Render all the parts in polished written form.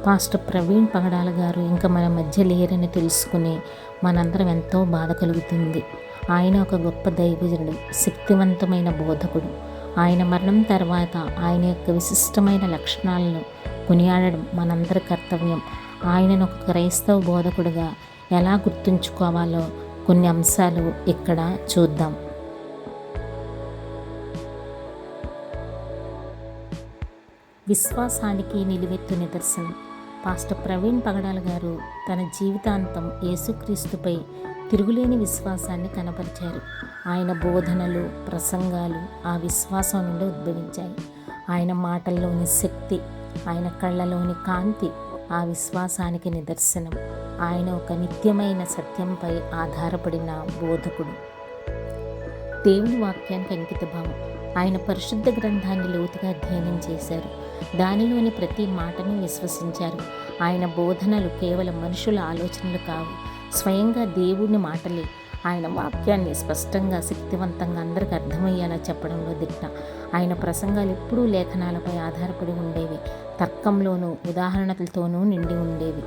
Pastor Praveen పగడాల గారు ఇంకా మన మధ్య లేరని తెలుసుకుని మనందరం ఎంతో బాధ కలుగుతుంది. ఆయన ఒక గొప్ప దైవజనుడు, శక్తివంతమైన బోధకుడు. ఆయన మరణం తర్వాత ఆయన యొక్క విశిష్టమైన లక్షణాలను కొనియాడడం మనందరి కర్తవ్యం. ఆయనను ఒక క్రైస్తవ బోధకుడిగా ఎలా గుర్తుంచుకోవాలో కొన్ని అంశాలు ఇక్కడ చూద్దాం. విశ్వాసానికి నిలువెత్తు నిదర్శనం. పాస్టర్ ప్రవీణ్ పగడాల గారు తన జీవితాంతం యేసుక్రీస్తుపై తిరుగులేని విశ్వాసాన్ని కనపరిచారు. ఆయన బోధనలు, ప్రసంగాలు ఆ విశ్వాసం నుండి ఉద్భవించాయి. ఆయన మాటల్లోని శక్తి, ఆయన కళ్ళలోని కాంతి ఆ విశ్వాసానికి నిదర్శనం. ఆయన ఒక నిత్యమైన సత్యంపై ఆధారపడిన బోధకుడు. దేవుని వాక్యానికి అంకితభావం. ఆయన పరిశుద్ధ గ్రంథాన్ని లోతుగా అధ్యయనం చేశారు. దానిలోని ప్రతి మాటను విశ్వసించారు. ఆయన బోధనలు కేవలం మనుషుల ఆలోచనలు కావు, స్వయంగా దేవుని మాటలే. ఆయన వాక్యాన్ని స్పష్టంగా, శక్తివంతంగా అందరికి అర్థమయ్యేలా చెప్పడంలో దిట్ట. ఆయన ప్రసంగాలు ఎప్పుడూ లేఖనాలపై ఆధారపడి ఉండేవి, తర్కంలోనూ ఉదాహరణలతోనూ నిండి ఉండేవి.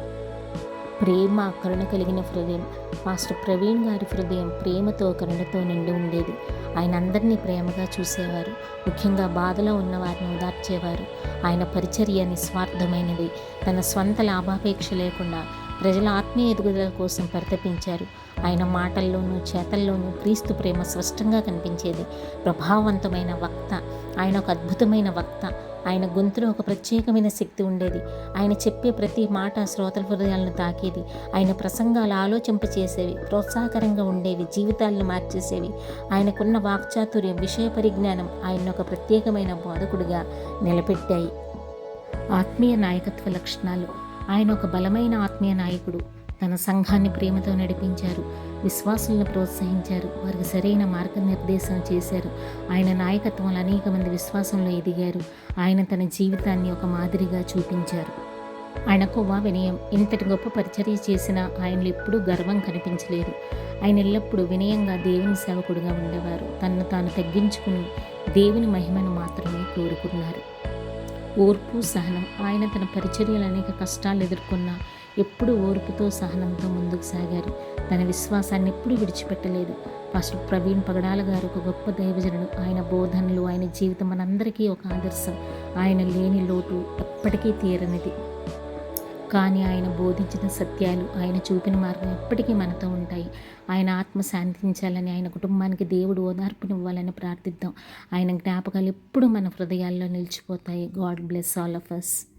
ప్రేమ, కరుణ కలిగిన హృదయం. పాస్టర్ ప్రవీణ్ గారి హృదయం ప్రేమతో, కరుణతో నిండి ఉండేది. ఆయన అందరినీ ప్రేమగా చూసేవారు. ముఖ్యంగా బాధలో ఉన్న వారిని ఓదార్చేవారు. ఆయన పరిచర్య నిస్వార్థమైనది. తన స్వంత లాభాపేక్ష లేకుండా ప్రజల ఆత్మీయ ఎదుగుదల కోసం పరితపించారు. ఆయన మాటల్లోనూ చేతల్లోనూ క్రీస్తు ప్రేమ స్పష్టంగా కనిపించేది. ప్రభావవంతమైన వక్త. ఆయన ఒక అద్భుతమైన వక్త. ఆయన గొంతులో ఒక ప్రత్యేకమైన శక్తి ఉండేది. ఆయన చెప్పే ప్రతి మాట శ్రోతల హృదయాలను తాకేది. ఆయన ప్రసంగాలు ఆలోచింపచేసేవి, ప్రోత్సాహకరంగా ఉండేవి, జీవితాలను మార్చేసేవి. ఆయనకున్న వాక్చాతుర్యం, విషయ పరిజ్ఞానం ఆయన ఒక ప్రత్యేకమైన బోధకుడిగా నిలబెట్టాయి. ఆత్మీయ నాయకత్వ లక్షణాలు. ఆయన ఒక బలమైన ఆత్మీయ నాయకుడు. తన సంఘాన్ని ప్రేమతో నడిపించారు, విశ్వాసులను ప్రోత్సహించారు, వారికి సరైన మార్గనిర్దేశం చేశారు. ఆయన నాయకత్వంలో అనేక మంది విశ్వాసంలో ఎదిగారు. ఆయన తన జీవితాన్ని ఒక మాదిరిగా చూపించారు. ఆయన కొవ్వ వినయం. ఇంతటి గొప్ప పరిచర్య చేసిన ఆయనలో ఎప్పుడూ గర్వం కనిపించలేదు. ఆయన ఎల్లప్పుడూ వినయంగా దేవుని సేవకుడిగా ఉండేవారు. తనను తాను తగ్గించుకుని దేవుని మహిమను మాత్రమే కోరుకున్నారు. ఓర్పు, సహనం. ఆయన తన పరిచర్యలు అనేక కష్టాలు ఎదుర్కొన్నా ఎప్పుడు ఓర్పుతో, సహనంతో ముందుకు సాగారు. తన విశ్వాసాన్ని ఎప్పుడూ విడిచిపెట్టలేదు. పాస్టర్ ప్రవీణ్ పగడాల గారు ఒక గొప్ప దైవజనుడు. ఆయన బోధనలు, ఆయన జీవితం మనందరికీ ఒక ఆదర్శం. ఆయన లేని లోటు ఎప్పటికీ తీరనిది. కానీ ఆయన బోధించిన సత్యాలు, ఆయన చూపిన మార్గం ఎప్పటికీ మనతో ఉంటాయి. ఆయన ఆత్మ శాంతించాలని, ఆయన కుటుంబానికి దేవుడు ఓదార్పునివ్వాలని ప్రార్థిద్దాం. ఆయన జ్ఞాపకాలు ఎప్పుడు మన హృదయాల్లో నిలిచిపోతాయి. God bless all of us.